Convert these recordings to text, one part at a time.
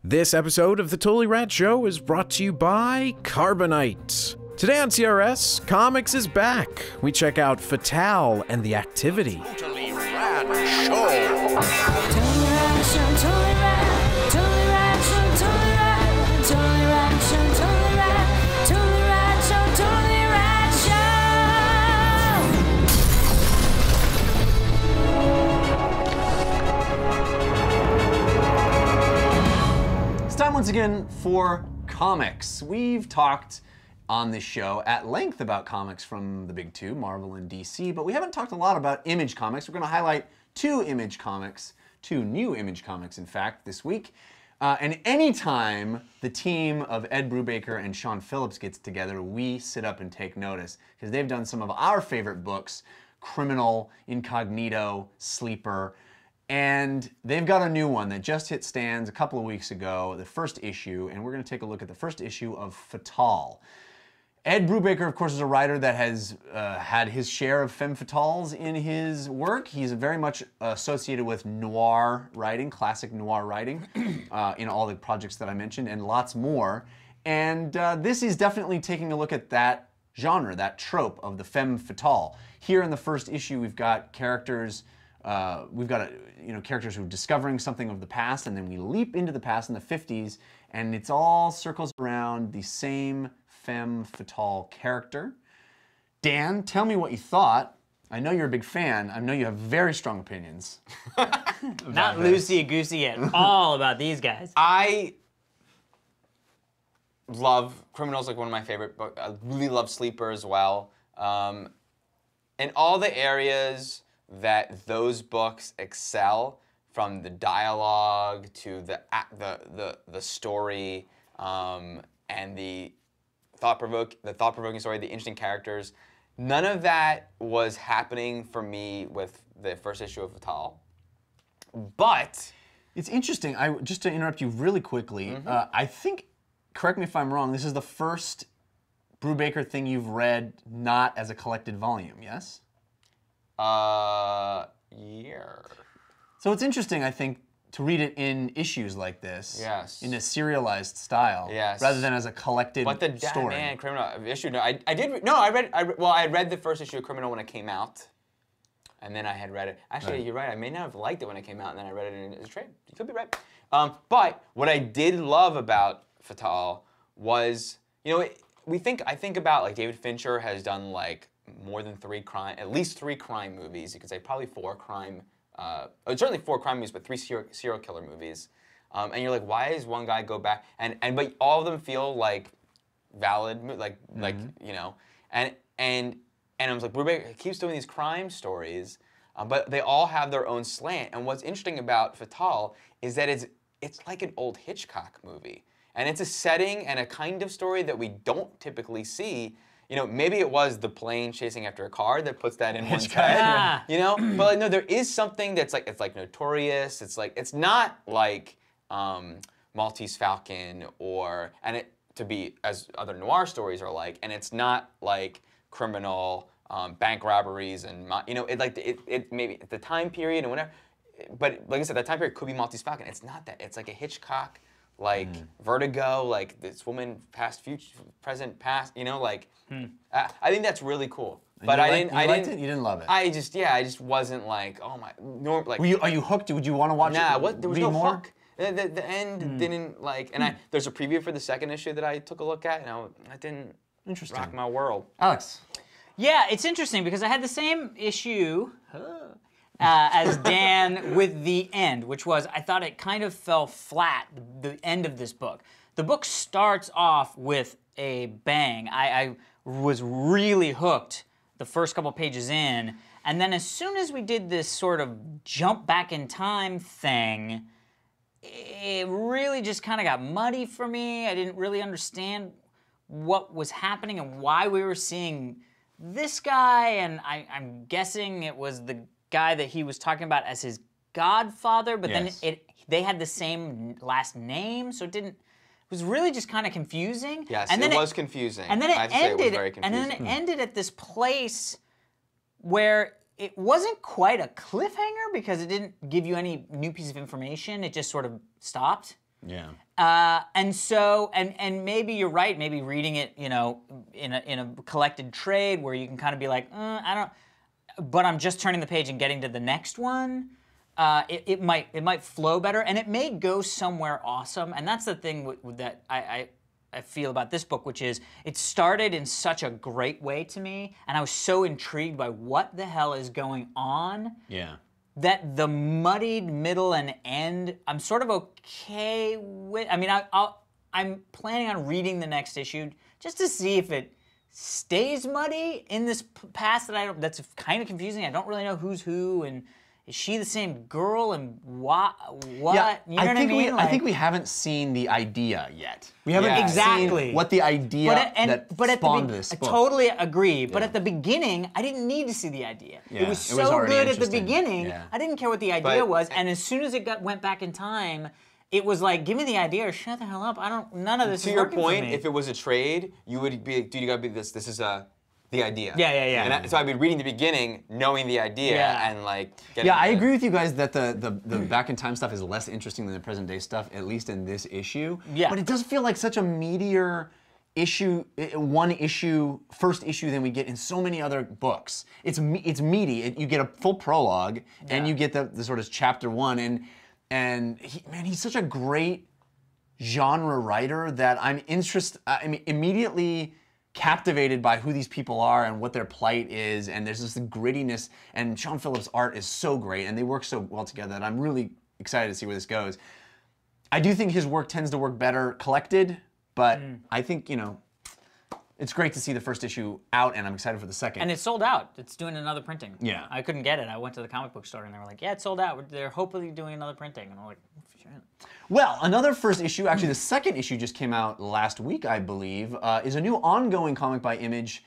This episode of the Totally Rad Show is brought to you by Carbonite. Today on CRS, comics is back. We check out Fatale and the Activity. Totally Rad Show. Totally Rad Show, Totally Rad, Totally Rad Show, Totally Rad, Totally Rad Show, Totally Rad, Totally Rad Show, Totally Rad Show. It's time once again for comics. We've talked on this show at length about comics from the big two, Marvel and DC, but we haven't talked a lot about Image Comics. We're going to highlight two new Image Comics, in fact, this week. And anytime the team of Ed Brubaker and Sean Phillips gets together, we sit up and take notice, because they've done some of our favorite books, Criminal, Incognito, Sleeper, and they've got a new one that just hit stands a couple of weeks ago, the first issue, and we're going to take a look at the first issue of Fatale. Ed Brubaker, of course, is a writer that has had his share of femme fatales in his work. He's very much associated with noir writing, classic noir writing, in all the projects that I mentioned, and lots more. And this is definitely taking a look at that genre, that trope of the femme fatale. Here in the first issue, we've got characters, characters who are discovering something of the past, and then we leap into the past in the 50s, and it's all circles around the same femme fatale character. Dan, tell me what you thought. I know you're a big fan. I know you have very strong opinions. Not loosey-goosey at all about these guys. I love Criminal's like one of my favorite books. I really love Sleeper as well. In all the areas that those books excel, from the dialogue to the story, and the thought-provoking story, the interesting characters, none of that was happening for me with the first issue of Fatale. But it's interesting. Just to interrupt you really quickly, I think, correct me if I'm wrong, this is the first Brubaker thing you've read not as a collected volume, yes? Yeah. So it's interesting, I think, to read it in issues like this, yes, in a serialized style, yes, rather than as a collected but the story. Man, Criminal issue. No, I read the first issue of Criminal when it came out, and then I had read it. Actually, you're right. I may not have liked it when it came out, and then I read it as a trade. You could be right. But what I did love about Fatale was, I think about, like, David Fincher has done like more than at least three crime movies. You could say probably four crime. Certainly four crime movies, but three serial killer movies. And you're like, why does one guy go back? But all of them feel like valid, and I was like, Brubaker keeps doing these crime stories, but they all have their own slant. And what's interesting about Fatale is that it's like an old Hitchcock movie, and it's a setting and a kind of story that we don't typically see. Maybe it was the plane chasing after a car that puts that in one's head. But no, there is something that's like, it's like Notorious. It's not like Maltese Falcon to be as other noir stories are like, and it's not like Criminal, bank robberies, and it maybe the time period and whatever. But like I said, that time period could be Maltese Falcon. It's not that. It's like a Hitchcock, like Vertigo, like this woman, past, future, present, past. I think that's really cool. But I didn't. You didn't love it. I just wasn't like, oh my. Are you hooked? Would you want to watch it? Nah, there was no more? hook. The end didn't like, and there's a preview for the second issue that I took a look at, and I didn't rock my world. Alex. Yeah, it's interesting because I had the same issue as Dan with the end, which was I thought it kind of fell flat, the end of this book. The book starts off with a bang. I was really hooked the first couple pages in, and then as soon as we did this sort of jump back in time thing, it really just kind of got muddy for me. I didn't really understand what was happening and why we were seeing this guy, and I'm guessing it was the guy that he was talking about as his godfather, but yes. then they had the same last name, so it was really just kind of confusing. Yes, and then it was confusing. And then it I have to say ended, it was very confusing. and then it ended at this place where it wasn't quite a cliffhanger because it didn't give you any new piece of information. It just sort of stopped. Yeah. And so, and maybe you're right. Maybe reading it, in a collected trade where you can kind of be like, I don't. But I'm just turning the page and getting to the next one. It might flow better, and it may go somewhere awesome. And that's the thing that I feel about this book, which is it started in such a great way to me, and I was so intrigued by what the hell is going on. Yeah. That the muddied middle and end, I'm sort of okay with. I mean, I'm planning on reading the next issue just to see if it stays muddy in this past that's kind of confusing. I don't really know who's who, and is she the same girl, and what? Yeah, You know what I mean? I think we haven't seen the idea yet. We haven't Yeah. Exactly. seen what the idea that spawned this book. I totally agree. But at the beginning, I didn't need to see the idea. Yeah, it was it was so already good at the interesting. beginning. Yeah. I didn't care what the idea But- was. And as soon as it went back in time, it was like, give me the idea or shut the hell up. None of this To is your working point, for me. if it was a trade, you would be, dude, you gotta be this. This is the idea. Yeah. So I'd be reading the beginning, knowing the idea, Yeah. and like. Getting Yeah, I the- agree with you guys that the back in time stuff is less interesting than the present day stuff, at least in this issue. Yeah. But it does feel like such a meatier issue, first issue than we get in so many other books. It's meaty. You get a full prologue, and you get the sort of chapter one, and he's such a great genre writer that I'm immediately captivated by who these people are and what their plight is, and there's this grittiness, and Sean Phillips' art is so great, and they work so well together, and I'm really excited to see where this goes. I do think his work tends to work better collected, but I think, it's great to see the first issue out, and I'm excited for the second. And it's sold out. It's doing another printing. Yeah. I couldn't get it. I went to the comic book store and they were like, yeah, it's sold out. They're hopefully doing another printing. And I'm like, shit. Well, another first issue, actually the second issue just came out last week, I believe, is a new ongoing comic by Image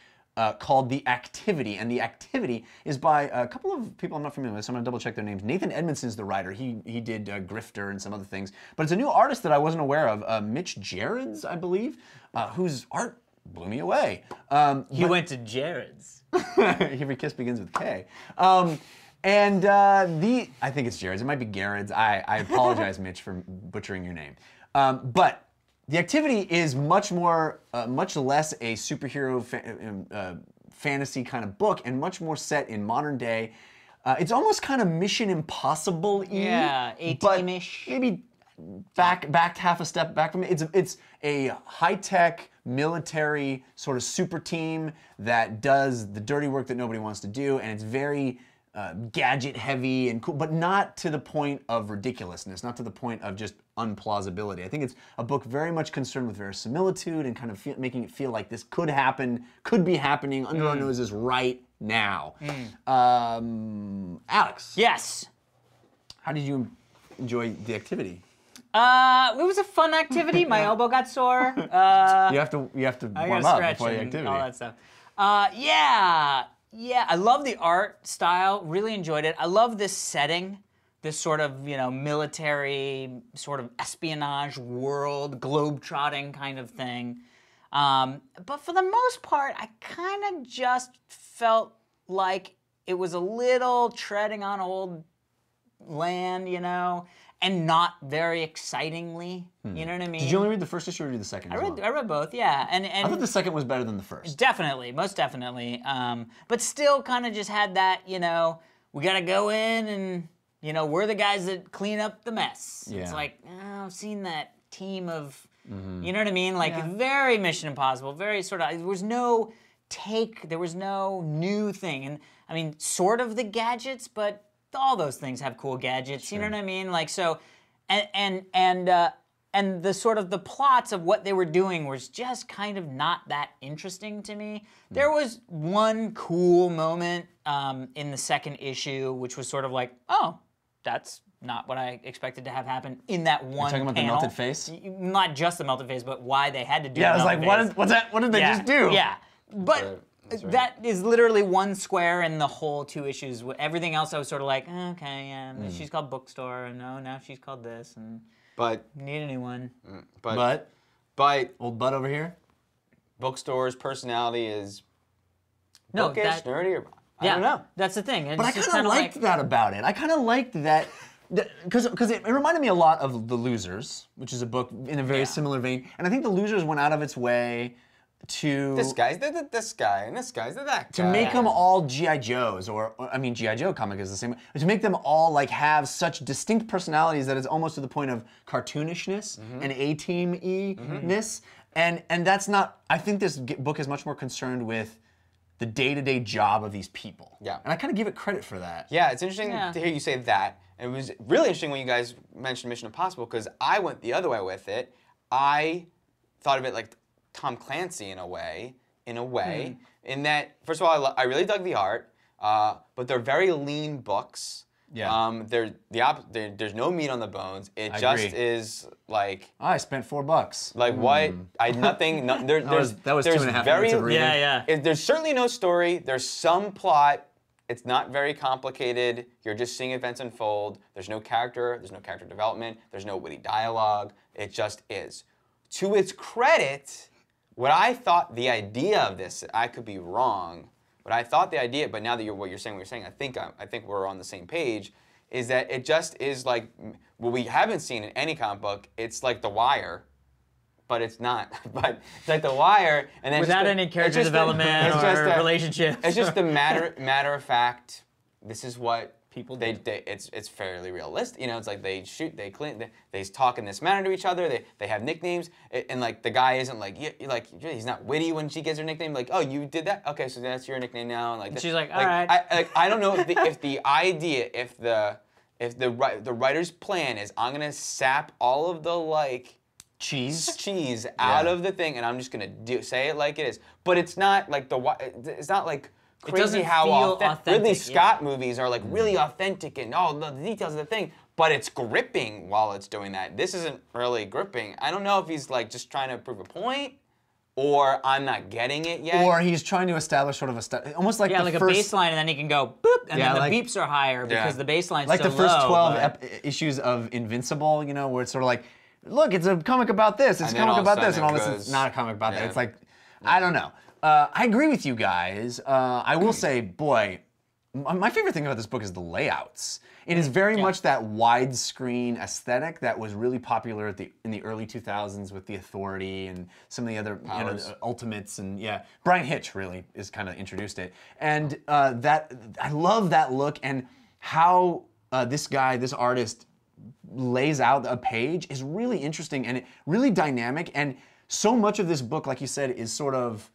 called The Activity. And The Activity is by a couple of people I'm not familiar with, so I'm going to double check their names. Nathan Edmondson's the writer. He did Grifter and some other things. But it's a new artist that I wasn't aware of, Mitch Gerads, I believe, whose art blew me away. He went to Gerads. Every kiss begins with K. I think it's Gerads. It might be Gerads. I apologize, Mitch, for butchering your name. But The Activity is much less a superhero fantasy kind of book, and much more set in modern day. It's almost kind of Mission Impossible-y. Yeah, A-Team-ish. Maybe backed half a step back from it. It's a high-tech military sort of super team that does the dirty work that nobody wants to do, and it's very gadget heavy and cool, but not to the point of ridiculousness, not to the point of just unplausibility. I think it's a book very much concerned with verisimilitude and kind of making it feel like this could be happening under our noses right now. Alex. Yes. How did you enjoy The Activity? It was a fun activity. My elbow got sore. You have to I warm gotta up stretch before the and activity. all that stuff. Yeah. I love the art style. Really enjoyed it. I love this setting, this sort of military, sort of espionage world, globe-trotting kind of thing. But for the most part, I kind of just felt like it was a little treading on old land, and not very excitingly. You know what I mean? Did you only read the first issue or read the second? I read both, yeah. And I thought the second was better than the first. definitely, most definitely. But still kind of just had that, we gotta go in and, we're the guys that clean up the mess. Yeah. It's like, I've seen that team of, you know what I mean? Like very Mission Impossible, very sort of, there was no new thing. And I mean, sort of the gadgets, but all those things have cool gadgets, you know what I mean? Like, so, and the sort of the plots of what they were doing was just kind of not that interesting to me. There was one cool moment in the second issue, which was sort of like, oh, that's not what I expected to have happen in that one talking about the panel. melted face? Not just the melted face, but why they had to do Yeah, I was the like, melted face. what's that? What did they just do? Yeah, but That's right. that is literally one square in the whole two issues. Everything else I was sort of like, okay, yeah, she's called Bookstore, and now she's called this, and But need a new one. but Old butt over here? Bookstore's personality is No, bookish, that, nerdy, or I don't know. That's the thing. But I kind of liked that about it. I kind of liked that, because it reminded me a lot of The Losers, which is a book in a very similar vein. And I think The Losers went out of its way to This guy's this guy, and this guy's that guy. to make them all G.I. Joes, or I mean, G.I. Joe comic is the same, to make them all like have such distinct personalities that it's almost to the point of cartoonishness and A-team-y-ness. And that's not, I think this book is much more concerned with the day-to-day job of these people. Yeah. And I kind of give it credit for that. Yeah, it's interesting to hear you say that. And it was really interesting when you guys mentioned Mission Impossible, because I went the other way with it. I thought of it like Tom Clancy in a way, in that, first of all, I really dug the art, but they're very lean books. Yeah. There's no meat on the bones. It just agree. is like. I spent $4. Like what? Nothing. That was 2.5 minutes of reading. There's certainly no story. There's some plot. It's not very complicated. You're just seeing events unfold. There's no character. There's no character development. There's no witty dialogue. It just is. To its credit, what I thought the idea of this, I could be wrong, but I thought the idea, but now that what you're saying, I think we're on the same page, is that it just is like what we haven't seen in any comic book. It's like The Wire, but it's not. But it's like The Wire, and then without any character development or relationship. It's just the matter of fact. This is what people do. It's fairly realistic. You know, it's like they shoot, they clean, they talk in this manner to each other. They have nicknames, and like the guy isn't like he's not witty when she gets her nickname. Like, oh, you did that? Okay, so that's your nickname now. And like she's like, all right. I don't know if the idea, if the writer's plan is, I'm gonna sap all of the like cheese out of the thing, and I'm just gonna say it like it is. But it's not like it's not like crazy how authentic. Ridley Scott movies are like really authentic and all the details of the thing, but it's gripping while it's doing that. This isn't really gripping. I don't know if he's like just trying to prove a point, or I'm not getting it yet. Or he's trying to establish sort of almost like like first, a baseline, and then he can go boop, and then the beeps are higher because the baseline's like so the first low, 12 issues of Invincible, you know, where it's sort of like, look, it's a comic about this, it's a comic about this, and all of a sudden it's not a comic about that. It's like, I don't know. I agree with you guys. I will say, boy, my favorite thing about this book is the layouts. It is very much that widescreen aesthetic that was really popular in the early 2000s with The Authority and some of the other Ultimates, and Brian Hitch really is kind of introduced it. And that I love that look, and how this artist lays out a page is really interesting and really dynamic. And so much of this book, like you said, is sort of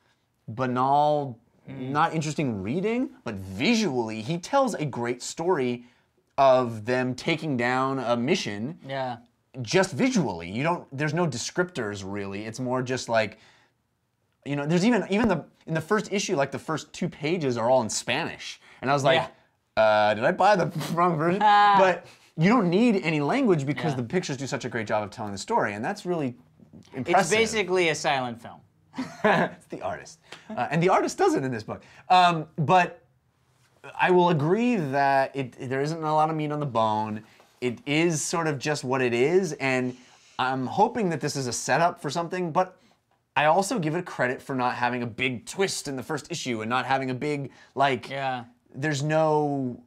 banal, not interesting reading, but visually he tells a great story of them taking down a mission. Yeah. Just visually. There's no descriptors really. It's more just like, you know, there's even in the first issue, like the first 2 pages are all in Spanish. And I was like, did I buy the wrong version? But you don't need any language because the pictures do such a great job of telling the story, and that's really impressive. It's basically a silent film. It's the artist. And the artist does it in this book. But I will agree that there isn't a lot of meat on the bone. It is sort of just what it is, and I'm hoping that this is a setup for something, but I also give it credit for not having a big twist in the first issue and not having a big, like, there's no...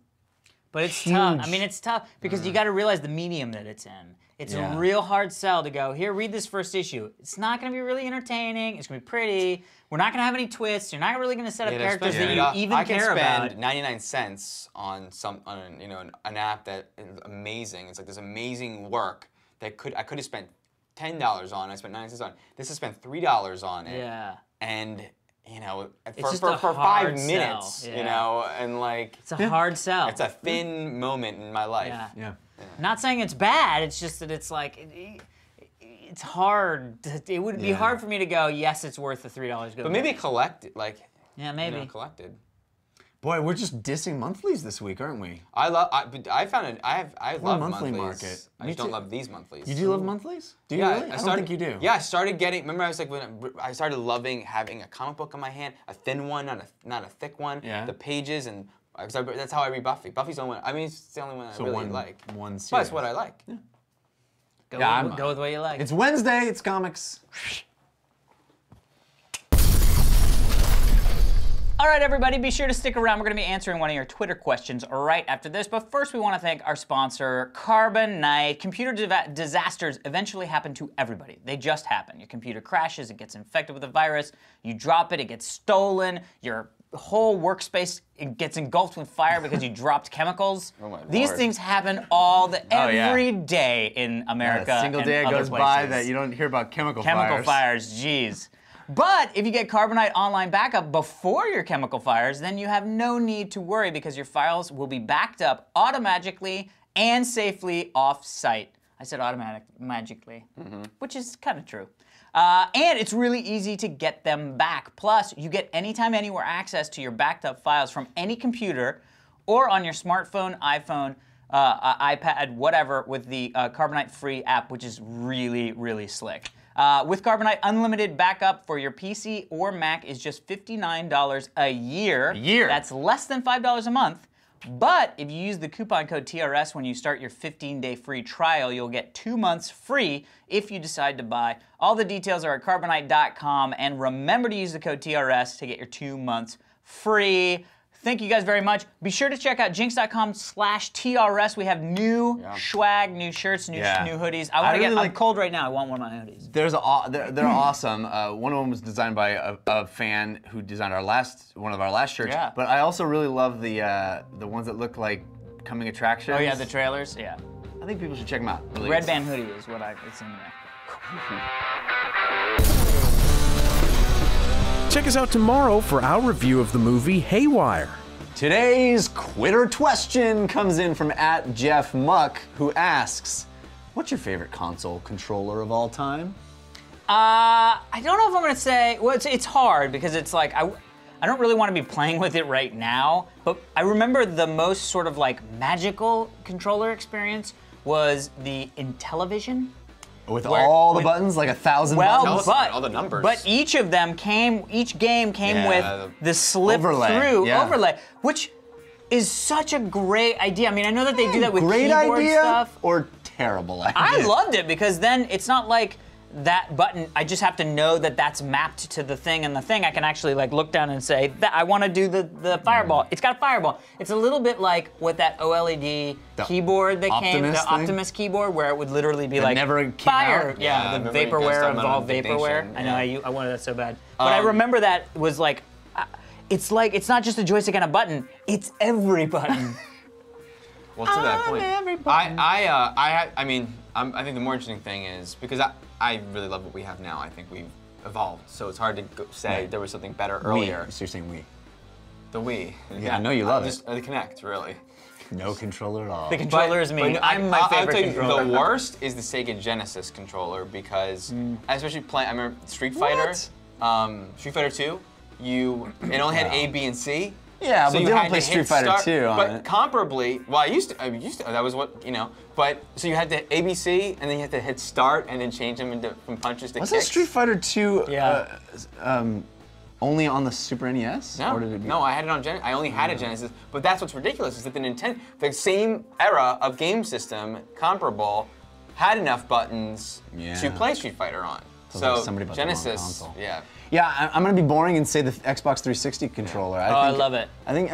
But it's tough. I mean, it's tough because you got to realize the medium that it's in. It's a real hard sell to go, here, read this first issue. It's not going to be really entertaining. It's going to be pretty. We're not going to have any twists. You're not really going to set up characters that you even care about. I can spend 99 cents on an app that is amazing. It's like this amazing work that I could have spent $10 on. I spent 99 cents on. This has spent $3 on it. Yeah. And you know, for 5 minutes, you know, and like it's a hard sell. It's a thin moment in my life. Yeah. Not saying it's bad. It's just that it's like it's hard. It would be hard for me to go, yes, it's worth the $3. But maybe collected, like maybe collected. Boy, we're just dissing monthlies this week, aren't we? I love monthlies. Market. I just don't love these monthlies. You do love monthlies? Do you really? I don't think you do. Yeah, I started getting. Remember, I was like, when I started loving having a comic book in my hand, a thin one, not a thick one. Yeah. The pages, and that's how I read Buffy. Buffy's the only one. I mean, it's the only one I really like. One series. But it's what I like. Yeah. Go with what you like. It's Wednesday. It's comics. All right, everybody, be sure to stick around. We're going to be answering one of your Twitter questions right after this. But first, we want to thank our sponsor, Carbonite. Computer disasters eventually happen to everybody. They just happen. Your computer crashes, it gets infected with a virus, you drop it, it gets stolen, your whole workspace gets engulfed with fire because you dropped chemicals. Oh my These Lord. things happen every day in America. Not a single and day other goes by places. that you don't hear about chemical Fires, jeez. But if you get Carbonite Online Backup before your chemical fires, then you have no need to worry because your files will be backed up automatically and safely off-site. I said magically, which is kind of true. And it's really easy to get them back. Plus, you get anytime, anywhere access to your backed up files from any computer or on your smartphone, iPhone, iPad, whatever, with the Carbonite free app, which is really, really slick. With Carbonite, unlimited backup for your PC or Mac is just $59 a year. That's less than $5 a month. But if you use the coupon code TRS when you start your 15-day free trial, you'll get 2 months free if you decide to buy. All the details are at carbonite.com, and remember to use the code TRS to get your 2 months free. Thank you guys very much. Be sure to check out jinx.com/TRS. We have new swag, new shirts, new hoodies. I'm cold right now. I want one of my hoodies. They're awesome. One of them was designed by a fan who designed one of our last shirts. Yeah. But I also really love the ones that look like coming attractions. Oh yeah, the trailers. Yeah. I think people should check them out. Really. Red band hoodie is what it's in there. Check us out tomorrow for our review of the movie Haywire. Today's Quitter question comes in from @JeffMuck, who asks, "What's your favorite console controller of all time?" I don't know if I'm gonna say. Well, it's hard because it's like I don't really want to be playing with it right now. But I remember the most sort of like magical controller experience was the Intellivision. With all the buttons, like 1,000 buttons? But all the numbers. But each game came with the slip through overlay, which is such a great idea. I mean, I know that they do that with keyboard stuff. Or terrible idea? I loved it because then it's not like that button, I just have to know that that's mapped to the thing, and the thing I can actually like look down and say, that I want to do the fireball. It's got a fireball. It's a little bit like with that OLED keyboard that came, the Optimus keyboard, where it would literally be like, never came fire! out? Yeah, the vaporware, involved vaporware. I know, I wanted that so bad. But I remember that was like, it's not just a joystick and a button, it's every button. Well, to that point, I mean, I think the more interesting thing is, because I really love what we have now. I think we've evolved, so it's hard to say there was something better earlier. So you're saying we? The Wii. Yeah, I know you love it. The Kinect, really. No controller at all. The controller is me. I'm my favorite controller. The worst is the Sega Genesis controller because, especially playing, I remember Street Fighter, Street Fighter 2, it only had A, B, and C. Yeah, so but you they don't had play to Street Fighter 2 on but it. comparably, well, I used to, that was what, but, so you had the ABC, and then you had to hit start, and then change them from punches to Wasn't kicks. Street Fighter 2 only on the Super NES? No, or did it be? no, I had it on Genesis. I only had a Genesis, but that's what's ridiculous, is that the same era of game system, comparable, had enough buttons to play Street Fighter on. So, Genesis, Yeah, I'm gonna be boring and say the Xbox 360 controller. I love it. I think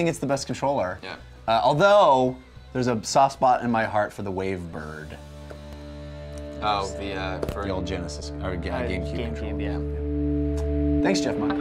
it's the best controller. Yeah. Although there's a soft spot in my heart for the Wavebird. Oh, the old Genesis or GameCube. GameCube, yeah. Thanks, Jeff Mike.